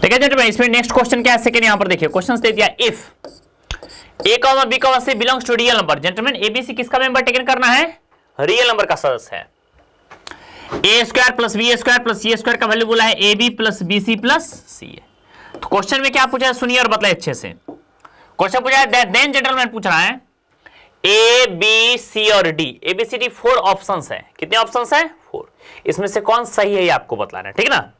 ठीक है जेंटलमैन, इसमें नेक्स्ट क्वेश्चन क्या है सेकंड, यहां पर देखिए क्वेश्चन दे दिया, if a comma b comma c belongs to real number. Gentleman ABC किसका मेंबर टेकन करना है, रियल नंबर का सदस्य है। A square plus b square plus c square का वैल्यू बोला है a b plus b c plus c है। तो क्वेश्चन में क्या पूछा है सुनिए और बताइए अच्छे से। क्वेश्चन पूछा है देन जेंटलमैन पूछ रहा है ए बी सी और डी, A B C D 4 options है। कितने ऑप्शंस है, 4। इसमें से कौन सही है ये आपको बतलाना है, ठीक है ना।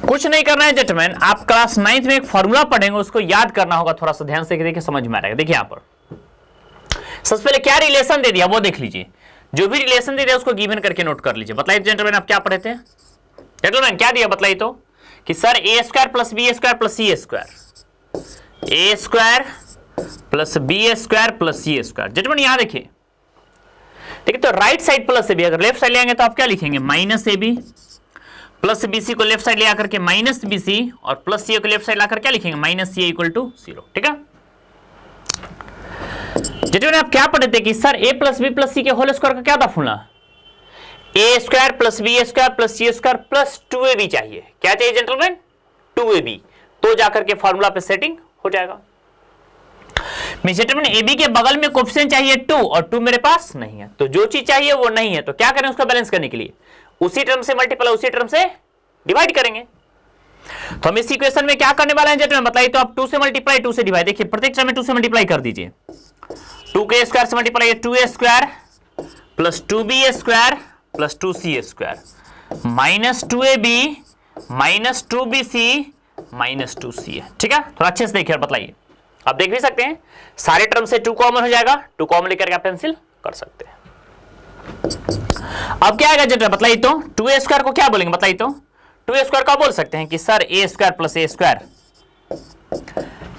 कुछ नहीं करना है जेंटलमैन, आप क्लास 9th में एक फॉर्मूला पढ़ेंगे, उसको याद करना होगा, थोड़ा सा ध्यान से देखिए समझ में आ जाएगा। देखिए यहां पर सबसे पहले क्या रिलेशन दे दिया वो देख लीजिए, जो भी रिलेशन दे दिया उसको गिवन करके नोट कर लीजिए। बताइए जेंटलमैन आप क्या पढ़े थे, जेंटलमैन क्या दिया बताइए तो, कि sir a square plus b square plus c square, a square plus b square plus c square. Gentleman यहां देखिए, ठीक है, तो right side plus a b, अगर लेफ्ट साइड ले आएंगे तो आप क्या लिखेंगे, minus a b, plus b c को लेफ्ट साइड ले आकर के माइनस बी सी, और प्लस सी को लेफ्ट साइड लाकर क्या लिखेंगे, माइनस सी इक्वल टू 0। ठीक है, जेंटलमैन आप क्या पढ़े थे कि sir a plus b plus c के होल स्क्वायर का क्या था formula, a square plus b square plus c square plus 2ab चाहिए। क्या चाहिए जेंटलमैन, 2ab, तो जाकर के फॉर्मूला पे सेटिंग हो जाएगा। जेंटलमैन ab के बगल में कोएफिशिएंट चाहिए 2 और 2 मेरे पास नहीं है, तो जो चीज चाहिए वो नहीं है, तो क्या करें उसका बैलेंस करने के लिए उसी टर्म से मल्टीप्लाई उसी टर्म से डिवाइड करेंगे। तो हम इस इक्वेशन में क्या करने वाले हैं जेंटलमैन बताइए तो, आप 2 से मल्टीप्लाई 2 से डिवाइड, देखिए प्रत्येक टर्म में 2 से मल्टीप्लाई कर दीजिए, 2 के स्क्वायर से multiply 2a square plus 2b square plus 2c square minus 2ab minus 2bc minus 2c है। ठीक है, थोड़ा अच्छे से देखिए और बताइए, आप देख भी सकते हैं सारे टर्म से 2 कॉमन हो जाएगा, 2 कॉमन लेकर आप कैंसिल कर सकते हैं। अब क्या आएगा जेंटलमैन बताइए तो, 2a स्क्वायर को क्या बोलेंगे बताइए तो, 2a स्क्वायर का बोल सकते हैं कि sir a square plus a square,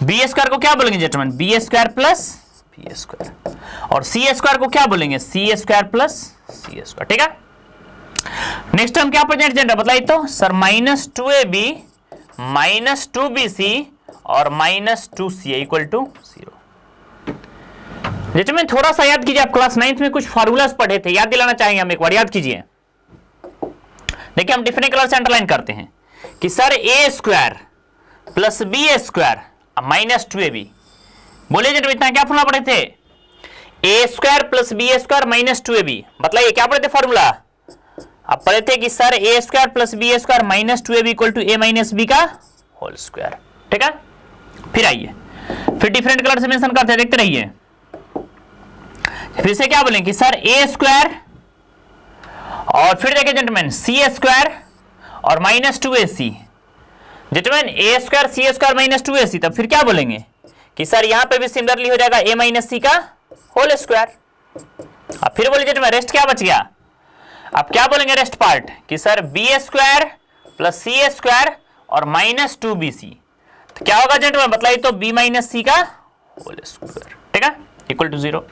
b square को क्या बोलेंगे gentleman, b square plus b square, और c स्क्वायर को क्या बोलेंगे, c square plus c square. ठीक है, नेक्स्ट टर्म क्या प्रेजेंट जेंटलमैन बताइए तो, sir minus 2ab minus 2bc और minus 2c equal to 0। Gentleman थोड़ा सा याद कीजिए, आप क्लास 9th में कुछ फार्मूलास पढ़े थे, याद दिलाना चाहेंगे हम एक बार, याद कीजिए। देखिए हम डिफरेंट कलर से अंडरलाइन करते हैं कि sir a square plus b square minus 2ab, बोले जेंटलमैन इतना क्या फॉर्मूला पढ़े थे, a square plus b square minus 2ab। बताइए क्या पढ़े थे फॉर्मूला, आप पढ़े थे कि sir a square plus b square minus 2ab equal to a minus b का होल स्क्वायर। ठीक है, फिर आइए फिर डिफरेंट कलर से मेंशन करते हैं, देखते रहिए। फिर से क्या बोलेंगे कि सर ए स्क्वायर और फिर देखिए जेंटलमैन सी स्क्वायर और माइनस 2ac। जेंटलमैन ए स्क्वायर सी स्क्वायर माइनस 2ac, तब फिर क्या बोलेंगे कि सर यहां पे भी सिमिलरली हो जाएगा a माइनस सी का होल स्क्वायर। अब फिर बोलिए जेंटलमैन रेस्ट क्या बच गया, अब क्या बोलेंगे रेस्ट पार्ट कि sir B square plus c square और माइनस 2bc, तो क्या होगा जेंटलमैन बताइए तो, b माइनस सी का होल स्क्वायर। ठीक है, इक्वल टू 0।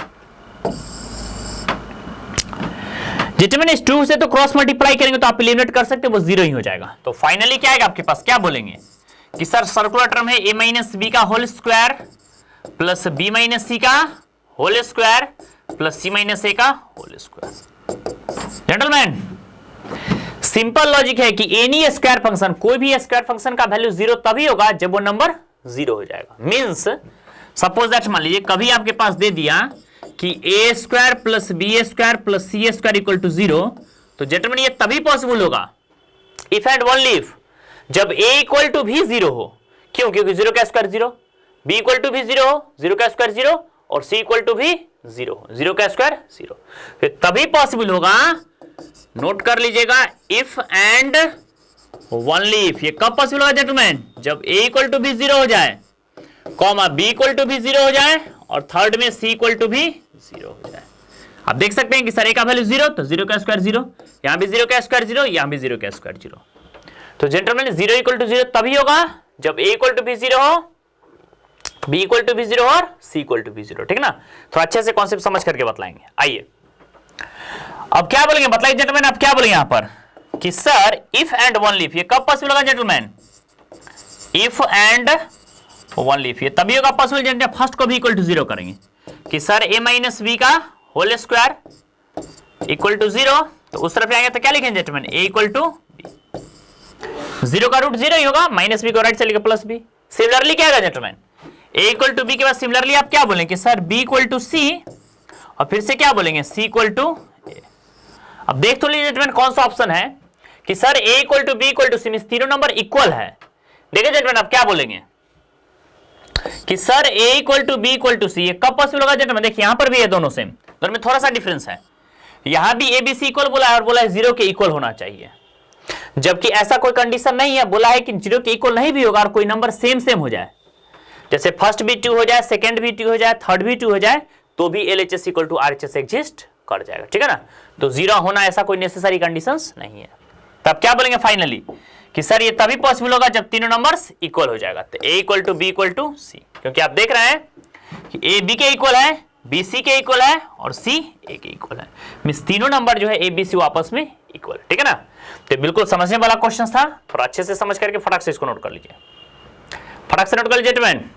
जेंटलमैन इस 2 से तो क्रॉस मल्टीप्लाई करेंगे तो आप एलिमिनेट कर सकते हैं, वो 0 ही हो जाएगा। तो फाइनली क्या आएगा आपके पास, क्या बोलेंगे कि सर सर्कुलर टर्म है a माइनस बी का whole square plus b minus c का whole square plus c minus a का whole square. Gentleman simple logic है कि एनी स्क्वायर फंक्शन, कोई भी स्क्वायर फंक्शन का वैल्यू 0 तभी होगा जब वो नंबर 0 हो जाएगा। मींस सपोज दैट मान लीजिए कभी आपके पास दे दिया कि a square plus b square plus c square equal to 0, तो जेंटलमैन ये तभी पॉसिबल होगा इफ एंड ओनली इफ जब a इक्वल टू भी 0 हो। क्यों, क्योंकि 0 का स्क्वायर 0, b इक्वल टू भी 0 हो, 0 का स्क्वायर 0 और c इक्वल टू भी 0 हो, 0 का स्क्वायर 0, फिर तभी पॉसिबल होगा। नोट कर लीजिएगा, इफ एंड ओनली इफ, ये कब पॉसिबल होगा जेंटलमैन, जब a इक्वल टू भी 0 हो जाए, कॉमा b इक्वल टू भी 0 हो जाए, और थर्ड में c इक्वल टू भी 0 हो जाए। आप देख सकते हैं कि सर a का वैल्यू 0, तो 0 का स्क्वायर 0, यहां भी 0 का स्क्वायर 0, यहां भी 0 का स्क्वायर 0। तो जेंटलमैन 0 इक्वल टू 0 तभी होगा जब a इक्वल टू भी 0 हो, b इक्वल टू भी 0 और c इक्वल टू भी 0। ठीक ना, तो अच्छे से कॉन्सेप्ट समझ करके बतलाएंगे। आइए अब क्या बोलेंगे बताइए जेंटलमैन, आप क्या बोलेंगे यहां पर कि sir if and only if, ये कब पॉसिबल होगा gentleman, if and only if, ये तभी होगा पॉसिबल जेंटलमैन फर्स्ट को भी इक्वल टू 0 करेंगे कि सर a माइनस बी का होल स्क्वायर इक्वल टू 0, तो उस तरफ आएंगे तो क्या लिखेंगे gentleman a equal to b। Zero का रूट जीरो ही होगा, माइनस बी को राइट से लेकर प्लस बी। सिमिलरली क्या है gentleman, a equal to b के बाद सिमिलरली आप क्या बोलेंगे sir, b equal to c, और फिर से क्या बोलेंगे, सी इक्वल टू ए। अब देख तो लीजिए जेंटलमैन कौन सा ऑप्शन है कि sir a equal to b equal to c, means तीनों नंबर इक्वल है। देखिए जेंटलमैन आप क्या बोलेंगे कि sir a equal to b equal to c, ये कब पॉसिबल होगा जेंटलमैन, देखिए यहां पर भी है दोनों सेम, दोनों में थोड़ा सा डिफरेंस है। यहां भी ए बी सी इक्वल बोला है और बोला है जीरो के इक्वल होना चाहिए, जबकि ऐसा कोई कंडीशन नहीं है, बोला है कि जीरो के इक्वल नहीं भी होगा और कोई नंबर सेम सेम हो जाए, जैसे फर्स्ट भी 2 हो जाए, सेकंड भी 2 हो जाए, थर्ड भी 2 हो जाए, तो भी LHS equal to RHS exist कर जाएगा, ठीक है ना। तो जीरो होना ऐसा कोई नेसेसरी कंडीशंस नहीं है। तब क्या बोलेंगे फाइनली कि सर ये तभी पॉसिबल होगा जब तीनों नंबर्स इक्वल हो जाएगा, तो A equal to b equal to c, क्योंकि आप देख रहे हैं कि A B के इक्वल है, B C के इक्वल है और C A के इक्वल है, मींस तीनों नंबर जो है A B C आपस में इक्वल, ठीक है ना। तो बिल्कुल समझने वाला क्वेश्चन था, थोड़ा अच्छे से समझ करके फटाक से इसको नोट कर लीजिए, फटाक से नोट कर लीजिए जेंटलमैन।